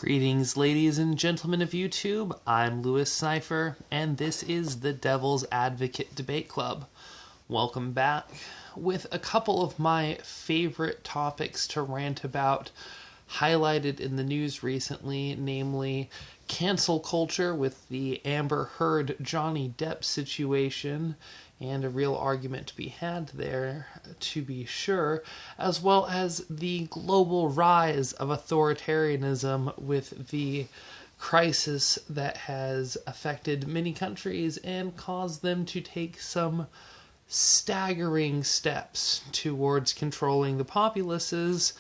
Greetings, ladies and gentlemen of YouTube. I'm Lewis Cypher, and this is the Devil's Advocate Debate Club. Welcome back with a couple of my favorite topics to rant about, highlighted in the news recently, namely cancel culture with the Amber Heard Johnny Depp situation, and a real argument to be had there, to be sure, as well as the global rise of authoritarianism with the crisis that has affected many countries and caused them to take some staggering steps towards controlling the populaces.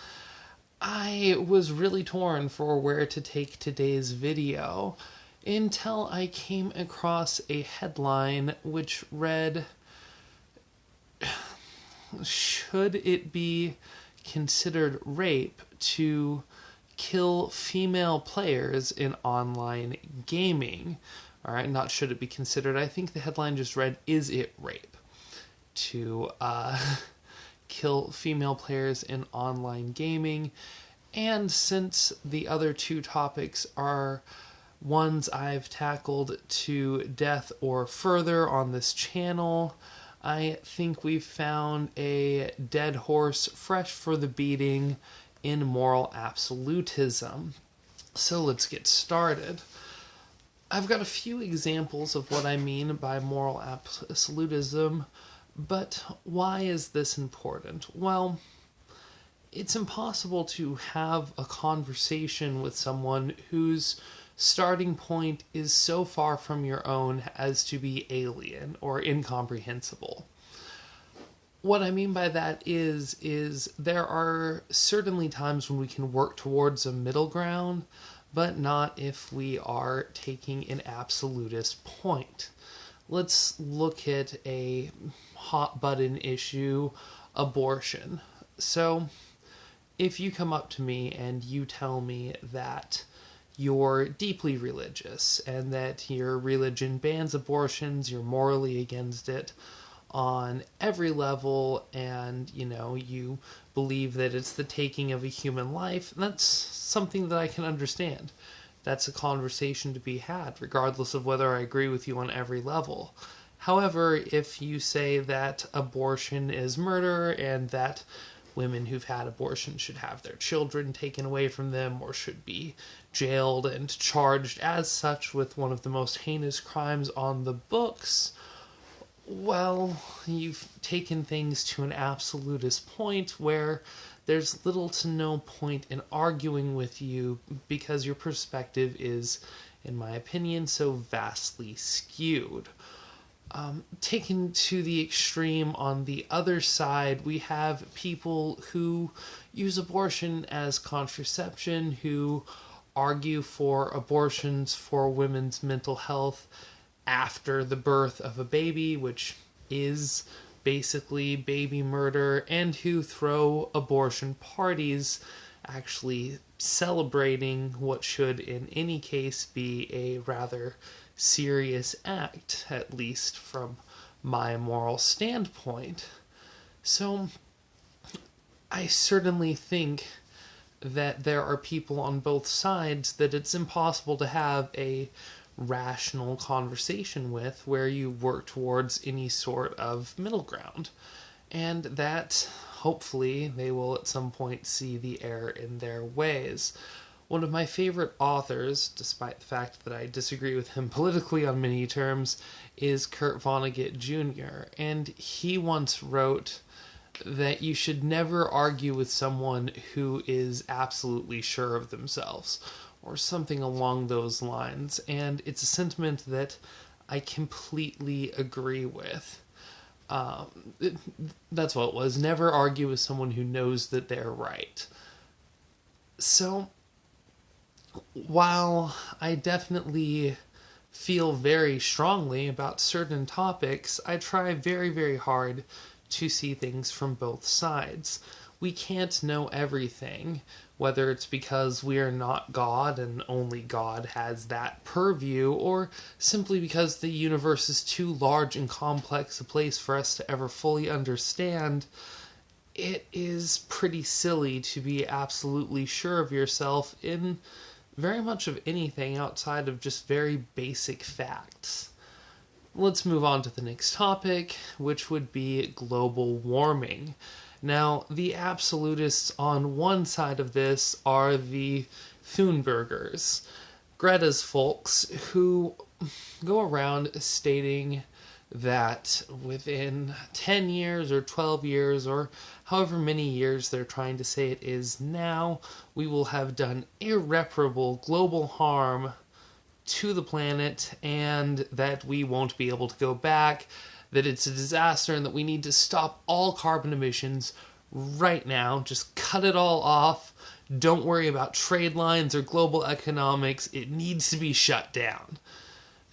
I was really torn for where to take today's video until I came across a headline which read, "Should it be considered rape to kill female players in online gaming?" All right, not should it be considered. I think the headline just read, "Is it rape to kill female players in online gaming?" And since the other two topics are ones I've tackled to death or further on this channel, I think we've found a dead horse fresh for the beating in moral absolutism. So let's get started. I've got a few examples of what I mean by moral absolutism, but why is this important? Well, it's impossible to have a conversation with someone whose starting point is so far from your own as to be alien or incomprehensible. What I mean by that is there are certainly times when we can work towards a middle ground, but not if we are taking an absolutist point. Let's look at a hot button issue, abortion. So, if you come up to me and you tell me that you're deeply religious and that your religion bans abortions, you're morally against it on every level, and you believe that it's the taking of a human life, that's something that I can understand. That's a conversation to be had, regardless of whether I agree with you on every level. However, if you say that abortion is murder and that women who've had abortion should have their children taken away from them or should be jailed and charged as such with one of the most heinous crimes on the books, well, you've taken things to an absolutist point where there's little to no point in arguing with you because your perspective is, in my opinion, so vastly skewed. Taken to the extreme on the other side, we have people who use abortion as contraception, who argue for abortions for women's mental health after the birth of a baby, which is basically baby murder, and who throw abortion parties, actually celebrating what should in any case be a rather serious act, at least from my moral standpoint. So I certainly think that there are people on both sides that it's impossible to have a rational conversation with where you work towards any sort of middle ground, and that hopefully they will at some point see the error in their ways. One of my favorite authors, despite the fact that I disagree with him politically on many terms, is Kurt Vonnegut Jr., and he once wrote that you should never argue with someone who is absolutely sure of themselves, or something along those lines, and it's a sentiment that I completely agree with. That's what it was. Never argue with someone who knows that they're right. So, while I definitely feel very strongly about certain topics, I try very, very hard to see things from both sides. We can't know everything, whether it's because we are not God and only God has that purview, or simply because the universe is too large and complex a place for us to ever fully understand. It is pretty silly to be absolutely sure of yourself in very much of anything outside of just very basic facts. Let's move on to the next topic, which would be global warming. Now, the absolutists on one side of this are the Thunbergers, Greta's folks, who go around stating that within 10 years or 12 years or however many years they're trying to say it is now, we will have done irreparable global harm to the planet and that we won't be able to go back, that it's a disaster and that we need to stop all carbon emissions right now. Just cut it all off. Don't worry about trade lines or global economics. It needs to be shut down.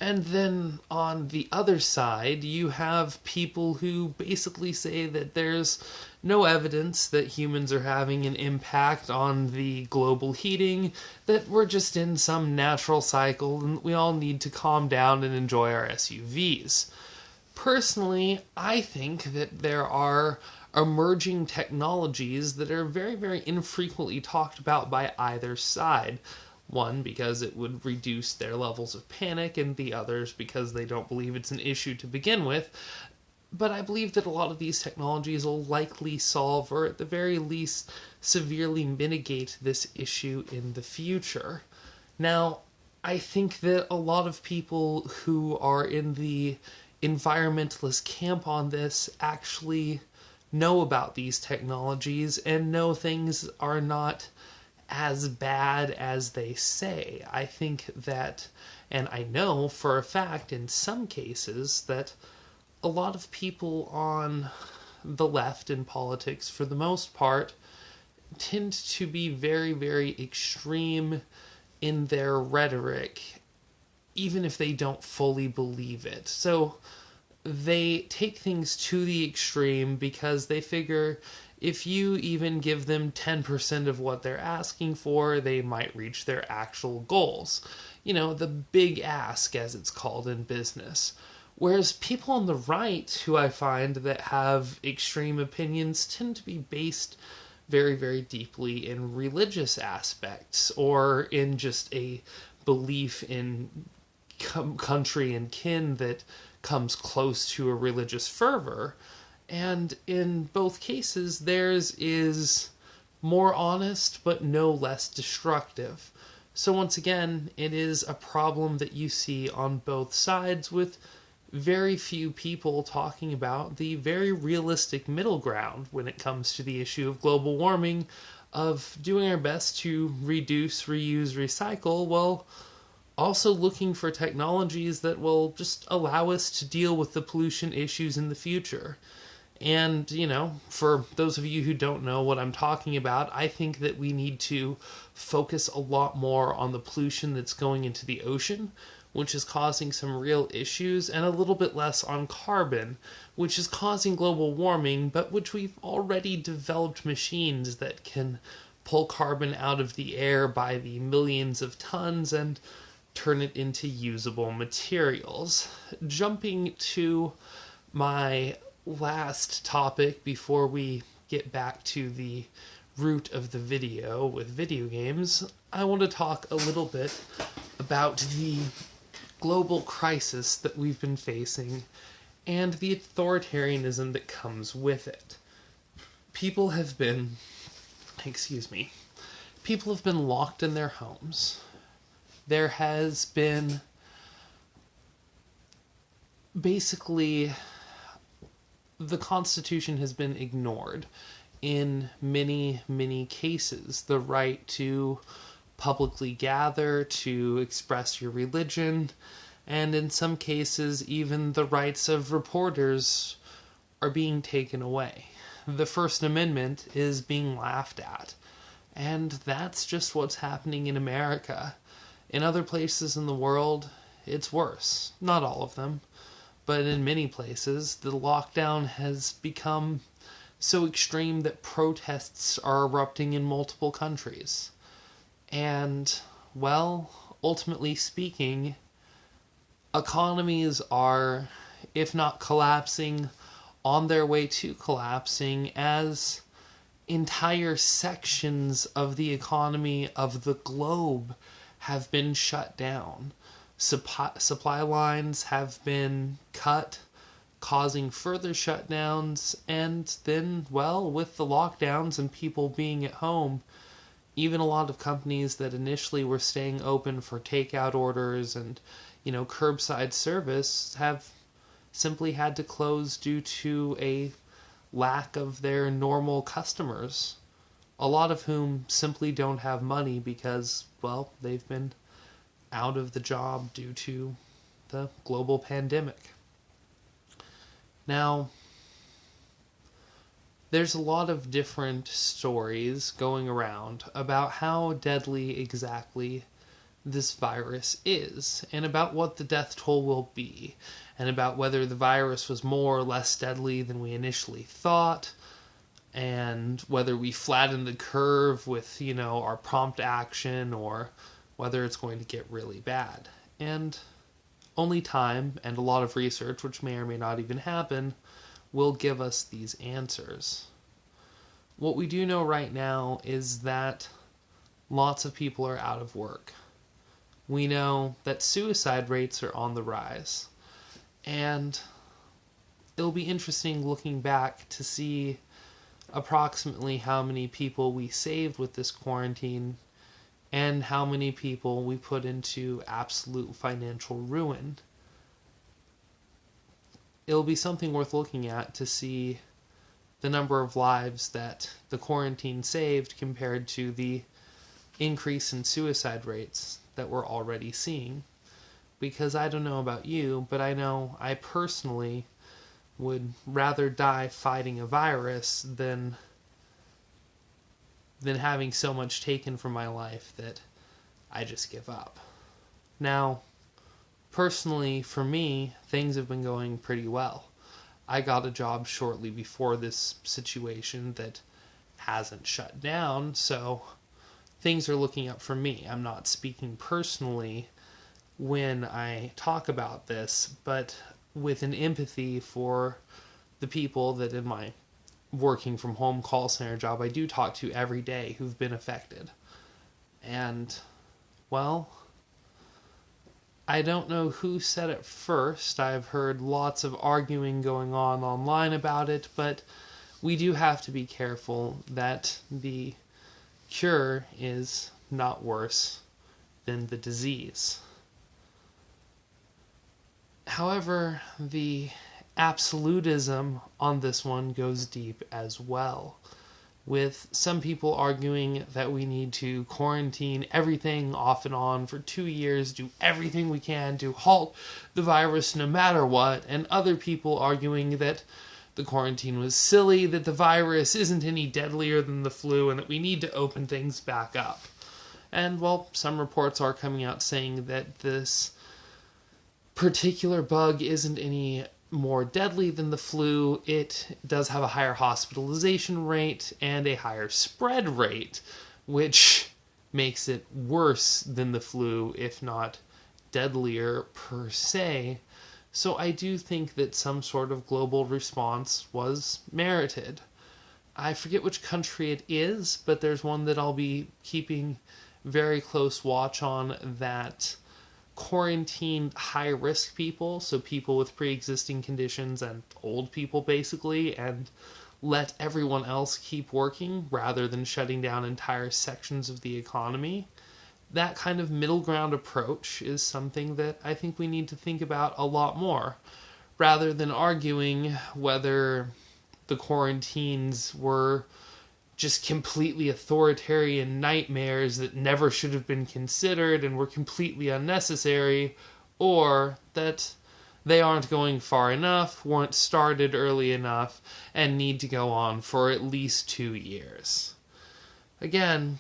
And then on the other side, you have people who basically say that there's no evidence that humans are having an impact on the global heating, that we're just in some natural cycle and we all need to calm down and enjoy our SUVs. Personally, I think that there are emerging technologies that are very, very infrequently talked about by either side. One, because it would reduce their levels of panic, and the others because they don't believe it's an issue to begin with. But I believe that a lot of these technologies will likely solve, or at the very least, severely mitigate this issue in the future. Now, I think that a lot of people who are in the environmentalist camp on this actually know about these technologies and know things are not as bad as they say. I think that, and I know for a fact in some cases, that a lot of people on the left in politics, for the most part, tend to be very, very extreme in their rhetoric, even if they don't fully believe it. So they take things to the extreme because they figure if you even give them 10% of what they're asking for, they might reach their actual goals. You know, the big ask, as it's called in business. Whereas people on the right, who I find that have extreme opinions, tend to be based very, very deeply in religious aspects or in just a belief in country and kin that comes close to a religious fervor. And in both cases, theirs is more honest, but no less destructive. So once again, it is a problem that you see on both sides, with very few people talking about the very realistic middle ground when it comes to the issue of global warming, of doing our best to reduce, reuse, recycle, while also looking for technologies that will just allow us to deal with the pollution issues in the future. And, you know, for those of you who don't know what I'm talking about, I think that we need to focus a lot more on the pollution that's going into the ocean, which is causing some real issues, and a little bit less on carbon, which is causing global warming, but which we've already developed machines that can pull carbon out of the air by the millions of tons and turn it into usable materials. Jumping to my last topic before we get back to the root of the video with video games, I want to talk a little bit about the global crisis that we've been facing and the authoritarianism that comes with it. People have been locked in their homes. There has been basically, the Constitution has been ignored in many, many cases. The right to publicly gather, to express your religion, and in some cases, even the rights of reporters are being taken away. The First Amendment is being laughed at. And that's just what's happening in America. In other places in the world, it's worse. Not all of them. But in many places, the lockdown has become so extreme that protests are erupting in multiple countries. And, well, ultimately speaking, economies are, if not collapsing, on their way to collapsing, as entire sections of the economy of the globe have been shut down. Supply lines have been cut, causing further shutdowns, and then, well, with the lockdowns and people being at home, even a lot of companies that initially were staying open for takeout orders and, curbside service have simply had to close due to a lack of their normal customers, a lot of whom simply don't have money because, well, they've been out of the job due to the global pandemic. Now, there's a lot of different stories going around about how deadly exactly this virus is, and about what the death toll will be, and about whether the virus was more or less deadly than we initially thought, and whether we flattened the curve with, our prompt action, or whether it's going to get really bad. And only time and a lot of research, which may or may not even happen, will give us these answers. What we do know right now is that lots of people are out of work. We know that suicide rates are on the rise. And it'll be interesting looking back to see approximately how many people we saved with this quarantine and how many people we put into absolute financial ruin. It'll be something worth looking at to see the number of lives that the quarantine saved compared to the increase in suicide rates that we're already seeing. Because I don't know about you, but I know I personally would rather die fighting a virus than having so much taken from my life that I just give up. Now, personally, for me, things have been going pretty well. I got a job shortly before this situation that hasn't shut down, so things are looking up for me. I'm not speaking personally when I talk about this, but with an empathy for the people that in my working from home call center job I do talk to every day who've been affected. And, well, I don't know who said it first. I've heard lots of arguing going on online about it, but we do have to be careful that the cure is not worse than the disease. However, the absolutism on this one goes deep as well, with some people arguing that we need to quarantine everything off and on for 2 years, do everything we can to halt the virus no matter what, and other people arguing that the quarantine was silly, that the virus isn't any deadlier than the flu, and that we need to open things back up. And, well, some reports are coming out saying that this particular bug isn't any more deadly than the flu. It does have a higher hospitalization rate and a higher spread rate, which makes it worse than the flu, if not deadlier per se. So I do think that some sort of global response was merited. I forget which country it is, but there's one that I'll be keeping very close watch on that quarantined high-risk people, so people with pre-existing conditions and old people basically, and let everyone else keep working rather than shutting down entire sections of the economy. That kind of middle ground approach is something that I think we need to think about a lot more, rather than arguing whether the quarantines were just completely authoritarian nightmares that never should have been considered and were completely unnecessary, or that they aren't going far enough, weren't started early enough, and need to go on for at least 2 years. Again,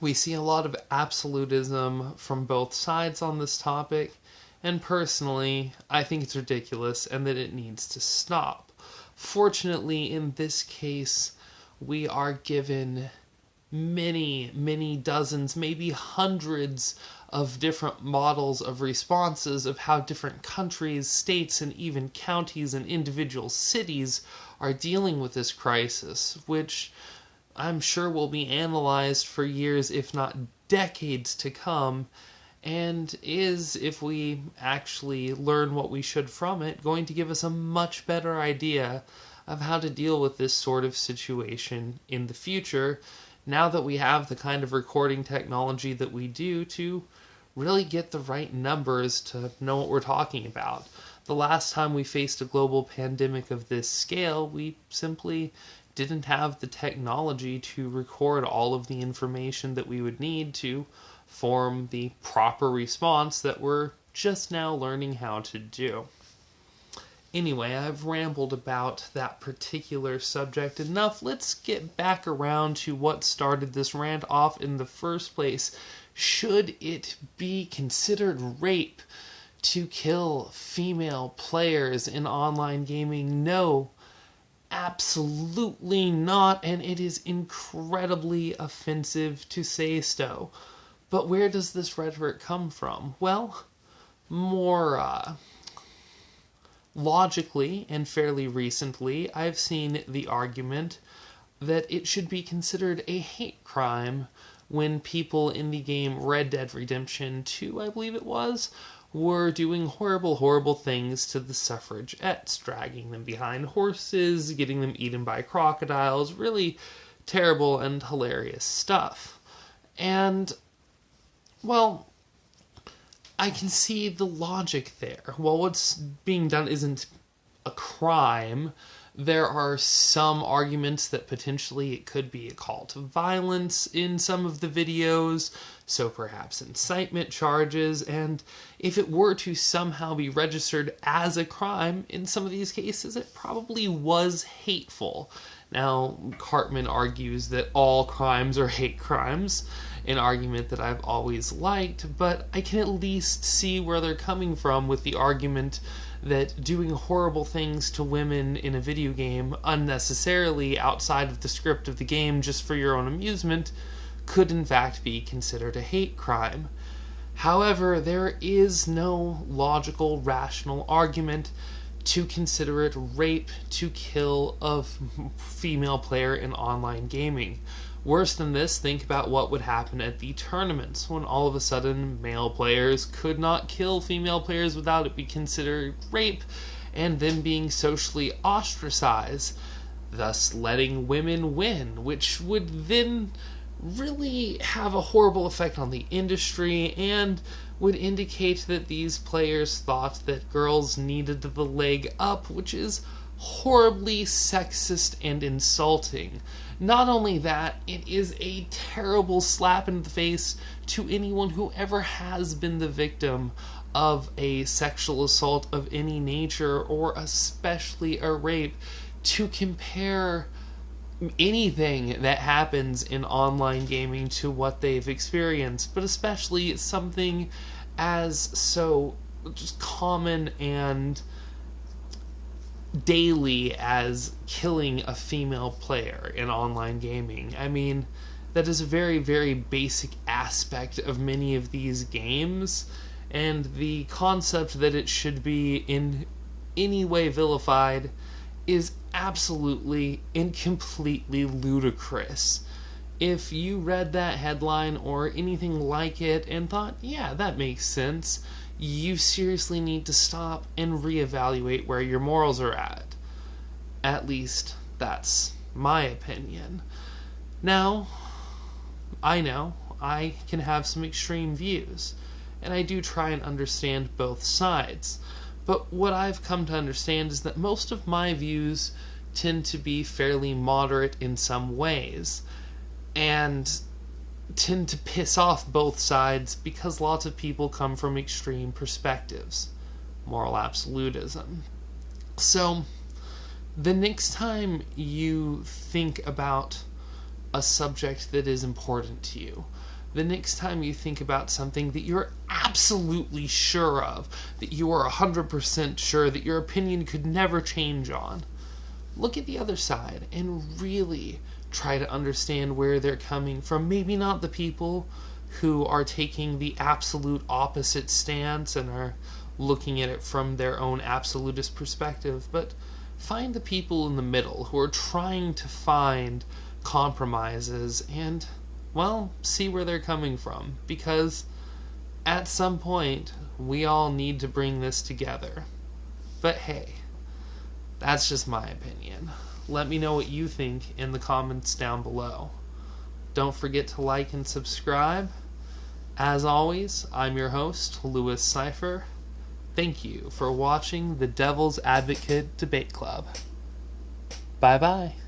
we see a lot of absolutism from both sides on this topic, and personally, I think it's ridiculous and that it needs to stop. Fortunately, in this case, we are given many dozens, maybe hundreds of different models of responses of how different countries, states, and even counties and individual cities are dealing with this crisis, which I'm sure will be analyzed for years, if not decades to come, and is, if we actually learn what we should from it, going to give us a much better idea of how to deal with this sort of situation in the future, now that we have the kind of recording technology that we do to really get the right numbers to know what we're talking about. The last time we faced a global pandemic of this scale, we simply didn't have the technology to record all of the information that we would need to form the proper response that we're just now learning how to do. Anyway, I've rambled about that particular subject enough. Let's get back around to what started this rant off in the first place. Should it be considered rape to kill female players in online gaming? No, absolutely not, and it is incredibly offensive to say so. But where does this rhetoric come from? Well, more logically and fairly recently, I've seen the argument that it should be considered a hate crime when people in the game Red Dead Redemption 2, I believe it was, were doing horrible, horrible things to the suffragettes, dragging them behind horses, getting them eaten by crocodiles, really terrible and hilarious stuff. And, well, I can see the logic there. While what's being done isn't a crime, there are some arguments that potentially it could be a call to violence in some of the videos, so perhaps incitement charges, and if it were to somehow be registered as a crime, in some of these cases it probably was hateful. Now, Cartman argues that all crimes are hate crimes, an argument that I've always liked, but I can at least see where they're coming from with the argument that doing horrible things to women in a video game unnecessarily outside of the script of the game just for your own amusement could in fact be considered a hate crime. However, there is no logical, rational argument to consider it rape to kill a female player in online gaming. Worse than this, think about what would happen at the tournaments when all of a sudden male players could not kill female players without it be considered rape and them being socially ostracized, thus letting women win, which would then really have a horrible effect on the industry and would indicate that these players thought that girls needed the leg up, which is horribly sexist and insulting. Not only that, it is a terrible slap in the face to anyone who ever has been the victim of a sexual assault of any nature, or especially a rape, to compare anything that happens in online gaming to what they've experienced, but especially something as so just common and daily as killing a female player in online gaming. I mean, that is a very, very basic aspect of many of these games, and the concept that it should be in any way vilified is absolutely and completely ludicrous. If you read that headline or anything like it and thought, yeah, that makes sense, you seriously need to stop and reevaluate where your morals are at. At least, that's my opinion. Now, I know I can have some extreme views, and I do try and understand both sides. But what I've come to understand is that most of my views tend to be fairly moderate in some ways, and tend to piss off both sides because lots of people come from extreme perspectives. Moral absolutism. So, the next time you think about a subject that is important to you, the next time you think about something that you're absolutely sure of, that you are 100% sure that your opinion could never change on, look at the other side and really try to understand where they're coming from. Maybe not the people who are taking the absolute opposite stance and are looking at it from their own absolutist perspective, but find the people in the middle who are trying to find compromises and, well, see where they're coming from. Because at some point, we all need to bring this together. But hey, that's just my opinion. Let me know what you think in the comments down below. Don't forget to like and subscribe. As always, I'm your host, Lewis Cypher. Thank you for watching the Devil's Advocate Debate Club. Bye-bye.